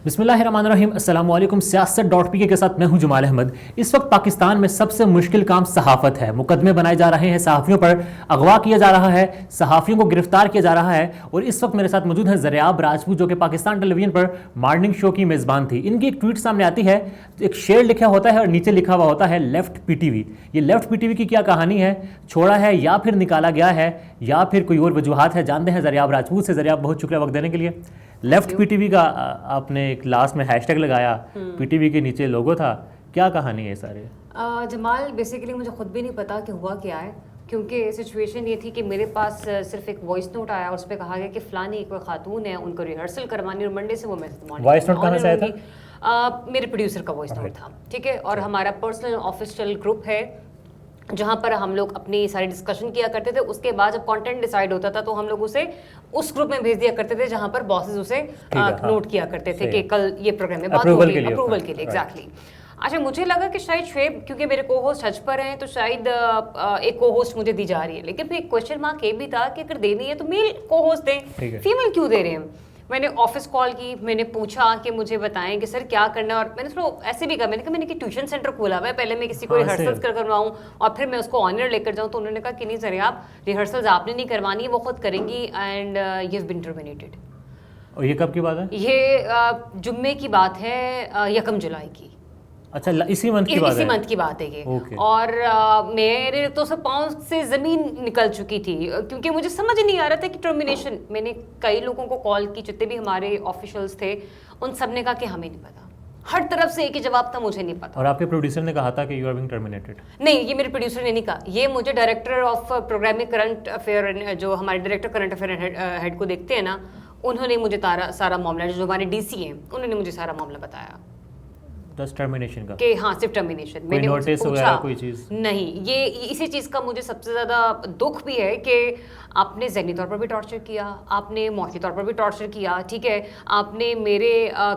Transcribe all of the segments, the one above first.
बिस्मिल्लाहिर्रहमानिर्रहीम, अस्सलाम वालेकुम। सियासत.pk के साथ मैं हूं जमाल अहमद। इस वक्त पाकिस्तान में सबसे मुश्किल काम सहाफ़त है। मुकदमे बनाए जा रहे हैं, सहाफ़ियों पर अगवा किया जा रहा है, सहाफ़ियों को गिरफ्तार किया जा रहा है। और इस वक्त मेरे साथ मौजूद है ज़रियाब राजपूत, जो कि पाकिस्तान टेलीविजन पर मॉर्निंग शो की मेज़बान थी। इनकी एक ट्वीट सामने आती है, एक शेर लिखा होता है और नीचे लिखा हुआ होता है लेफ्ट PTV। ये लेफ्ट PTV की क्या कहानी है? छोड़ा है या फिर निकाला गया है या फिर कोई और वजूहात है? जानते हैं ज़रियाब राजपूत से। ज़रियाब, बहुत शुक्रिया वक्त देने के लिए। लेफ्ट PTV का आपने एक लास्ट में हैशटैग लगाया, PTV के नीचे लोगो था, क्या कहानी है सारे? जमाल, बेसिकली मुझे खुद भी नहीं पता कि हुआ क्या है, क्योंकि सिचुएशन ये थी कि मेरे पास सिर्फ एक वॉइस नोट आया, उस पर कहा गया कि फलानी कोई खातून है, उनको रिहर्सल करवानी और मंडे से वो मैसेज। वॉइस नोट कहाँ से आया था? मेरे प्रोड्यूसर का वॉइस नोट था, ठीक है। और हमारा पर्सनल ऑफिशियल ग्रुप है जहाँ पर हम लोग अपनी सारी डिस्कशन किया करते थे। उसके बाद जब कंटेंट डिसाइड होता था तो हम लोग उसे उस ग्रुप में भेज दिया करते थे जहाँ पर बॉसेस उसे नोट किया करते थे कि कल ये प्रोग्राम में बात होगी, अप्रूवल के लिए। एग्जैक्टली। अच्छा, मुझे लगा कि शायद शुएब, क्योंकि मेरे को होस्ट हज पर हैं, तो शायद एक को होस्ट मुझे दी जा रही है। लेकिन फिर एक क्वेश्चन मार्क ये भी था कि अगर देनी है तो मेल को होस्ट दें, फीमेल क्यों दे रहे हैं। मैंने ऑफिस कॉल की, मैंने पूछा कि मुझे बताएं कि सर क्या करना है। और मैंने थोड़ा ऐसे भी कहा, मैंने कहा मैंने कि ट्यूशन सेंटर खोला हुआ है, पहले मैं किसी को रिहर्सल्स करवाऊँ और फिर मैं उसको ऑनर लेकर जाऊँ। तो उन्होंने कहा कि नहीं सर, आप रिहर्सल्स आपने नहीं करवानी है, वो खुद करेंगी and you have been terminated. और ये कब की बात है? ये जुम्मे की बात है, 1 जुलाई की। अच्छा, इसी मंथ की बात है? इसी मंथ की बात है ये। और मेरे तो सब पाँव से ज़मीन निकल चुकी थी, क्योंकि मुझे समझ नहीं आ रहा था कि टर्मिनेशन। मैंने कई लोगों को कॉल की, जितने भी हमारे ऑफिशियल्स थे, उन सब ने कहा कि हमें नहीं पता। हर तरफ से एक ही जवाब था, मुझे नहीं पता। और आपके प्रोड्यूसर ने कहा था कि यू आर बीइंग टर्मिनेटेड? नहीं, ये मेरे प्रोड्यूसर ने नहीं कहा, ये मुझे director of programming current affair, जो हमारे डायरेक्टर करंट अफेयर हेड को देखते हैं ना, उन्होंने मुझे सारा मामला, जो हमारे DC हैं, उन्होंने मुझे सारा मामला बताया। टर्मिनेशन का? कि हाँ, सिर्फ टर्मिनेशन। मैंने नोटिस वगैरह कोई चीज़ नहीं। ये इसी चीज़ का मुझे सबसे ज़्यादा दुख भी है कि आपने ज़हनी तौर पर भी टॉर्चर किया, आपने मौखी तौर पर भी टॉर्चर किया, ठीक है। आपने मेरे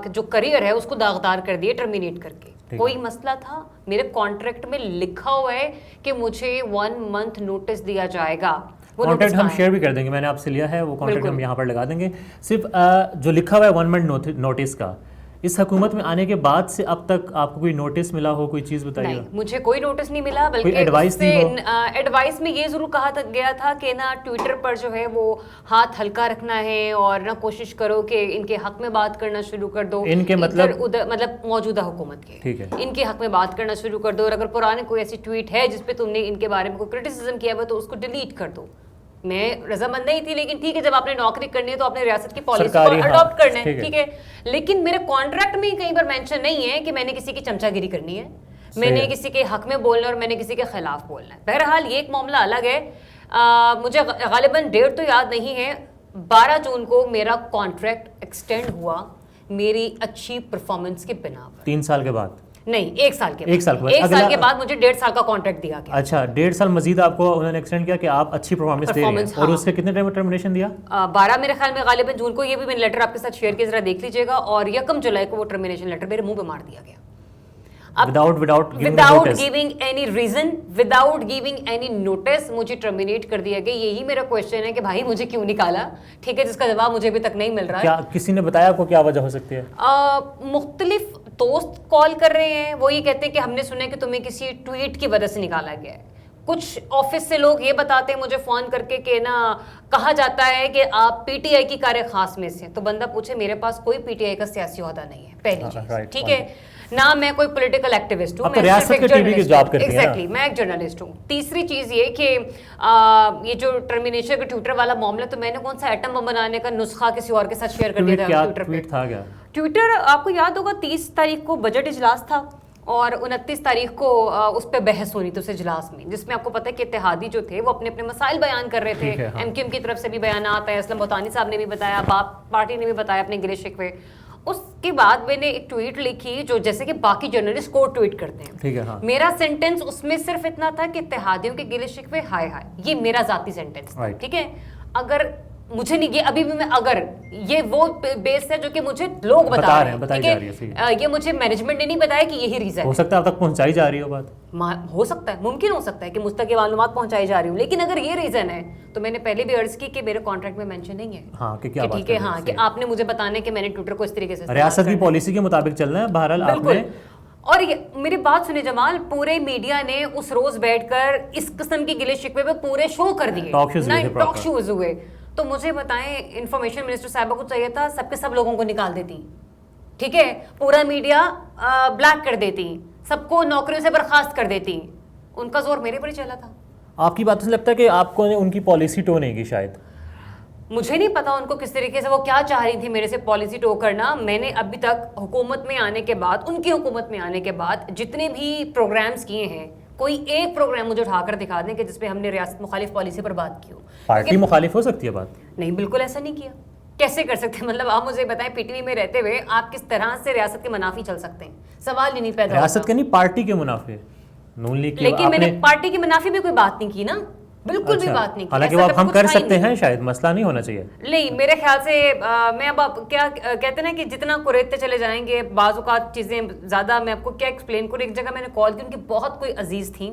जो करियर है उसको दागदार कर दिया टर्मिनेट करके। कोई मसला था? मेरे कॉन्ट्रैक्ट में लिखा हुआ है कि मुझे 1 मंथ नोटिस दिया जाएगा। कॉन्ट्रैक्ट हम शेयर भी कर देंगे, मैंने आपसे लिया है, वो कॉन्ट्रैक्ट हम यहाँ पर लगा देंगे। सिर्फ जो लिखा हुआ है 1 मंथ नोटिस का, इस हुकूमत में आने के बाद से अब तक आपको कोई नोटिस मिला हो, कोई चीज़ बताइए? नहीं, मुझे कोई नोटिस नहीं मिला। बल्कि एडवाइस में ये जरूर कहा गया था कि ना ट्विटर पर जो है वो हाथ हल्का रखना है और ना कोशिश करो कि इनके हक में बात करना शुरू कर दो। इनके मतलब मौजूदा हुकूमत के, ठीक है, इनके हक में बात करना शुरू कर दो। और अगर पुराने कोई ऐसी ट्वीट है जिसपे तुमने इनके बारे में कोई क्रिटिसिज्म किया हुआ तो उसको डिलीट कर दो। मैं रजामंद नहीं थी, लेकिन ठीक है, जब आपने नौकरी करनी है तो आपने रियासत की पॉलिसी को अडॉप्ट करना है, ठीक है। लेकिन मेरे कॉन्ट्रैक्ट में कहीं पर मेंशन नहीं है कि मैंने किसी की चमचागिरी करनी है, मैंने किसी के हक में बोलना है और मैंने किसी के खिलाफ बोलना है। बहरहाल ये एक मामला अलग है। मुझे गालिबन डेट तो याद नहीं है। 12 जून को मेरा कॉन्ट्रैक्ट एक्सटेंड हुआ मेरी अच्छी परफॉर्मेंस के बिना पर। 3 साल के बाद? नहीं, 1 साल के बाद। 1 साल के बाद मुझे 1.5 साल का कॉन्ट्रैक्ट दिया गया। अच्छा, 1.5 साल मजीद आपको उन्होंने एक्सटेंड किया कि आप अच्छी परफॉर्मेंस दे रहे हैं। और उससे कितने टाइम में टर्मिनेशन दिया? 12 मेरे ख्याल में गालिबन जून को। ये भी मैंने लेटर आपके साथ शेयर किया, जरा देख लीजिएगा। और 1 जुलाई को वो टर्मिनेशन लेटर मेरे मुंह पे मार दिया गया, without giving any reason, without giving any notice मुझे टर्मिनेट कर दिया गया। यही मेरा क्वेश्चन है कि भाई मुझे क्यों निकाला, ठीक है, जिसका जवाब मुझे अभी तक नहीं मिल रहा है। क्या किसी ने बताया आपको क्या वजह हो सकती है? मुख्तलिफ दोस्त कॉल कर रहे हैं, वो ये कहते हैं कि हमने सुना है कि तुम्हें किसी ट्वीट की वजह से निकाला गया है। कुछ ऑफिस से लोग ये बताते हैं मुझे फोन करके कि ना कहा जाता है कि आप PTI की कार्य खास में से। तो बंदा पूछे, मेरे पास कोई PTI का सियासी ओहदा नहीं है, पहली चीज, ठीक है ना। मैं कोई पॉलिटिकल एक्टिविस्ट हूँ, मैं एग्जैक्टली मैं एक जर्नलिस्ट हूँ। तीसरी चीज ये कि ये जो टर्मिनेशन का ट्विटर वाला मामला, तो मैंने कौन सा एटम बम बनाने का नुस्खा किसी और के साथ शेयर कर दिया था ट्विटर पे। ट्विटर आपको याद होगा 30 तारीख को बजट इजलास था और 29 तारीख को उस पर बहस होनी थी उस इजलास में, जिसमें आपको पता है कि इत्तेहादी जो थे वो अपने अपने मसाइल बयान कर रहे थे। MQM की तरफ से भी बयान आता है, असलम बोतानी साहब ने भी बताया, बाप पार्टी ने भी बताया अपने गिले शिकवे। उसके बाद मैंने एक ट्वीट लिखी जो जैसे कि बाकी जर्नलिस्ट को ट्वीट करते हैं, ठीक है, हाँ। मेरा सेंटेंस उसमें सिर्फ इतना था कि इत्तेहादियों के गिले शिकवे हाय हाय, ये मेरा जाती सेंटेंस था, ठीक है। अगर मुझे नहीं, ये अभी भी मैं, अगर ये वो बेस है जो कि मुझे लोग बता रहे हैं, बताई ठीक जा रही है, सही है, ये मुझे मैनेजमेंट ने नहीं बताया कि यही रीजन हो सकता है अब तक पहुंचाई जा रही हो बात। हो सकता है, मुमकिन हो सकता है कि मुझ तक ये मालूमात पहुंचाई जा रही हूँ, लेकिन अगर ये रीजन है तो मैंने पहले भी अर्ज की कि मेरे कॉन्ट्रैक्ट में मेंशन नहीं है। हाँ, कि क्या बात ठीक है, कर रहे हैं, हाँ, कि सही। आपने मुझे बताना है कि मैंने ट्विटर को इस तरीके से इस्तेमाल रियासत की करना है। पॉलिसी के मुताबिक चलना है, बहरहाल आपने। बिल्कुल। और ये मेरी बात सुने जमाल, पूरे मीडिया ने उस रोज बैठकर इस किस्म की गिले शिकवे पे पूरे शो कर दिए, टॉक शोज हुए थे टॉक proper। शोज हुए। तो मुझे बताएं, इंफॉर्मेशन मिनिस्टर साहबा को चाहिए था सबके सब लोगों को निकाल देती, ठीक है, पूरा मीडिया ब्लैक कर देती, सबको नौकरियों से बर्खास्त कर देती। उनका जोर मेरे पर ही चला था। आपकी बातों से लगता है कि आपको उनकी पॉलिसी टो नहीं की शायद। मुझे नहीं पता उनको किस तरीके से वो क्या चाह रही थी मेरे से पॉलिसी टो करना। मैंने अभी तक हुकूमत में आने के बाद, उनकी हुकूमत में आने के बाद जितने भी प्रोग्राम्स किए हैं, कोई एक प्रोग्राम मुझे उठाकर दिखा दें कि जिसपे हमने रियासत मुखालिफ पॉलिसी पर बात की हो। पार्टी मुखालिफ हो सकती है बात। नहीं, बिल्कुल ऐसा नहीं किया। कैसे कर सकते हैं? मतलब आप मुझे बताएं, पीटीवी में रहते हुए आप किस तरह से रियासत के मुनाफी चल सकते हैं? सवाल ही नहीं पैदा रियासत होता। के नहीं, पार्टी के मुनाफे, नून लीग की। लेकिन मैंने पार्टी की मुनाफी में कोई बात नहीं की ना, बिल्कुल भी बात नहीं की। हालांकि ऐसा वो अब कभी हम कुछ कर था ही सकते नहीं। हैं, शायद मसला नहीं होना चाहिए। नहीं, मेरे ख्याल से मैं अब क्या कहते हैं ना कि जितना कुरेदते चले जाएंगे बाज़-औक़ात चीज़ें ज़्यादा, मैं आपको क्या एक्सप्लेन करूँ। एक जगह मैंने कॉल की, उनकी बहुत कोई अजीज़ थी,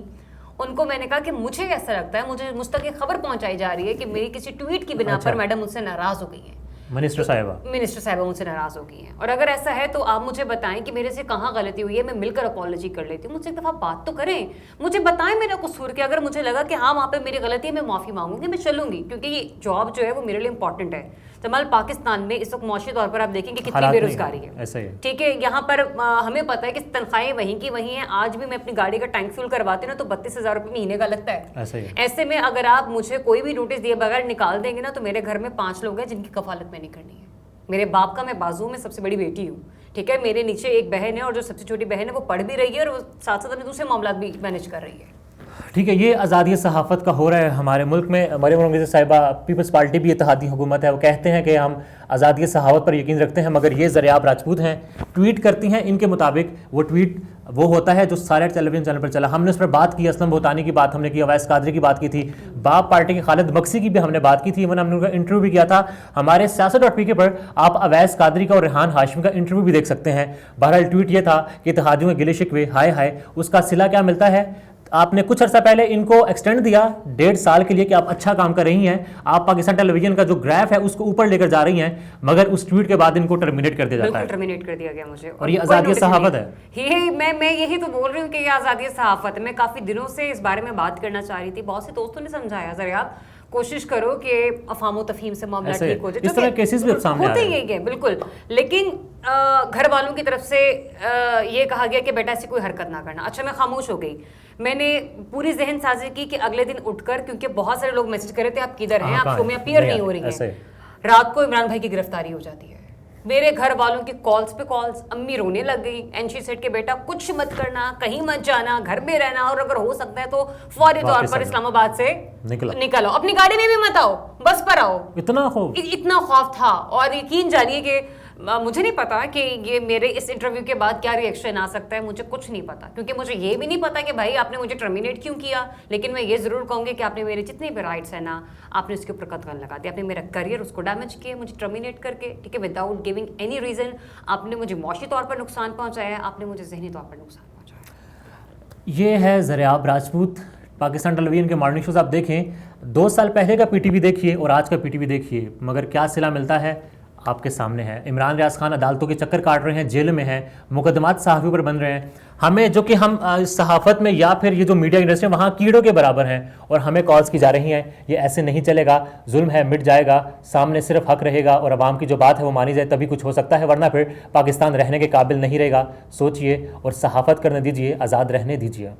उनको मैंने कहा कि मुझे ऐसा लगता है, मुझे मुझ तक ये खबर पहुंचाई जा रही है कि मेरी किसी ट्वीट की बिना पर मैडम मुझसे नाराज़ हो गई हैं। मिनिस्टर साहिबा मुझसे नाराज हो गई हैं। और अगर ऐसा है तो आप मुझे बताएं कि मेरे से कहाँ गलती हुई है, मैं मिलकर अपॉलॉजी कर लेती हूँ। मुझसे एक दफ़ा बात तो करें, मुझे बताएं मेरा कसूर क्या। अगर मुझे लगा कि हाँ वहाँ पे मेरी गलती है, मैं माफ़ी मांगूंगी, मैं चलूंगी, क्योंकि ये जॉब जो है वो मेरे लिए इंपॉर्टेंट है। जमाल, पाकिस्तान में इस वक्त मौशी तौर पर आप देखेंगे कितनी बेरोजगारी है, ऐसा ही। ठीक है, यहाँ पर हमें पता है कि तनख्वाहें वहीं की वहीं हैं। आज भी मैं अपनी गाड़ी का टैंक फ्यूल करवाती हूँ ना तो 32,000 रुपये महीने का लगता है। ऐसा ही। ऐसे में अगर आप मुझे कोई भी नोटिस दिए बगैर निकाल देंगे ना तो मेरे घर में 5 लोग हैं जिनकी कफालत मैंने करनी है। मेरे बाप का मैं बाजू में सबसे बड़ी बेटी हूँ, ठीक है, मेरे नीचे एक बहन है और जो सबसे छोटी बहन है वो पढ़ भी रही है और वो साथ साथ अपने दूसरे मामला भी मैनेज कर रही है। ठीक है, ये आज़ादी सहाफ़त का हो रहा है हमारे मुल्क में। मरियम नवाज़ साहिबा, पीपल्स पार्टी भी इत्तेहादी हुकूमत है, वो कहते हैं कि हम आज़ादी सहाफ़त पर यकीन रखते हैं, मगर ये ज़रियाब राजपूत हैं, ट्वीट करती हैं, इनके मुताबिक वो ट्वीट वो होता है जो सारे टेलीविजन चैनल पर चला। हमने उस पर बात की, असलम भूतानी की बात हमने की, अवैस कादरी की बात की थी, बाप पार्टी के खालिद बक्सी की भी हमने बात की थी, इवन हमने उनका इंटरव्यू भी किया था। हमारे siyaset.pk पर आप अवैस कादरी का और रेहान हाशमी का इंटरव्यू भी देख सकते हैं। बहरहाल ट्वीट ये था कि इत्तेहादियों के गिले शिकवे हाय हाय, उसका सिला क्या मिलता है? आपने कुछ अर्सा पहले इनको एक्सटेंड दिया 1.5 साल के लिए कि आप अच्छा काम कर रही हैं, आप पाकिस्तान टेलीविजन का जो ग्राफ है उसको ऊपर लेकर जा रही हैं, मगर उस ट्वीट के बाद इनको टर्मिनेट कर दिया जाता है। टर्मिनेट कर दिया गया मुझे। और ये आज़ादी सहाफ़त है। मैं यही तो बोल रही हूँ कि ये आज़ादी सहाफ़त है। मैं काफ़ी दिनों से इस बारे में बात करना चाह रही थी, बहुत से दोस्तों ने समझाया ज़रा आप कोशिश करो कि अफाम तफहीम से मामला ठीक हो जाए। इस तरह केसेस भी सामने आ रहे हैं, यही है बिल्कुल। लेकिन घर वालों की तरफ से ये कहा गया कि बेटा ऐसी कोई हरकत ना करना। अच्छा, मैं खामोश हो गई। मैंने पूरी जहन साजी की कि अगले दिन उठकर, क्योंकि बहुत सारे लोग मैसेज कर रहे थे आप किधर हैं, आप शो में अपीयर नहीं हो रही हैं, रात को इमरान भाई की गिरफ्तारी हो जाती है। मेरे घर वालों की कॉल्स पे कॉल्स, अम्मी रोने लग गई। एनशी सेट के बेटा कुछ मत करना, कहीं मत जाना, घर में रहना, और अगर हो सकता है तो फौरी तौर पर इस्लामाबाद से निकल आओ, अपनी गाड़ी में भी मत आओ, बस पर आओ। इतना खौफ था। और यकीन जानिए कि मुझे नहीं पता कि ये मेरे इस इंटरव्यू के बाद क्या रिएक्शन आ सकता है, मुझे कुछ नहीं पता, क्योंकि मुझे ये भी नहीं पता कि भाई आपने मुझे टर्मिनेट क्यों किया। लेकिन मैं ये ज़रूर कहूँगी कि आपने मेरे जितने भी राइट्स हैं ना, आपने उसके ऊपर कतगन लगा दिया, आपने मेरा करियर उसको डैमेज किया, मुझे टर्मिनेट करके, ठीक है, विदाउट गिविंग एनी रीज़न। आपने मुझे मौशी तौर पर नुकसान पहुँचाया, आपने मुझे जहनी तौर पर नुकसान पहुँचाया। ये है ज़रियाब राजपूत। पाकिस्तान टेलीविजन के मॉर्निंग शोज़ आप देखें, 2 साल पहले का पीटीवी देखिए और आज का पीटीवी देखिए, मगर क्या सिला मिलता है आपके सामने है। इमरान रियाज खान अदालतों के चक्कर काट रहे हैं, जेल में हैं, मुकदमात सहाफ़ियों पर बन रहे हैं। हमें जो कि हम सहाफ़त में या फिर ये जो मीडिया इंडस्ट्री वहाँ कीड़ों के बराबर हैं, और हमें कॉल्स की जा रही हैं। ये ऐसे नहीं चलेगा, जुल्म है मिट जाएगा, सामने सिर्फ हक रहेगा और अवाम की जो बात है वो मानी जाए, तभी कुछ हो सकता है, वरना फिर पाकिस्तान रहने के काबिल नहीं रहेगा। सोचिए और सहाफ़त करने दीजिए, आज़ाद रहने दीजिए।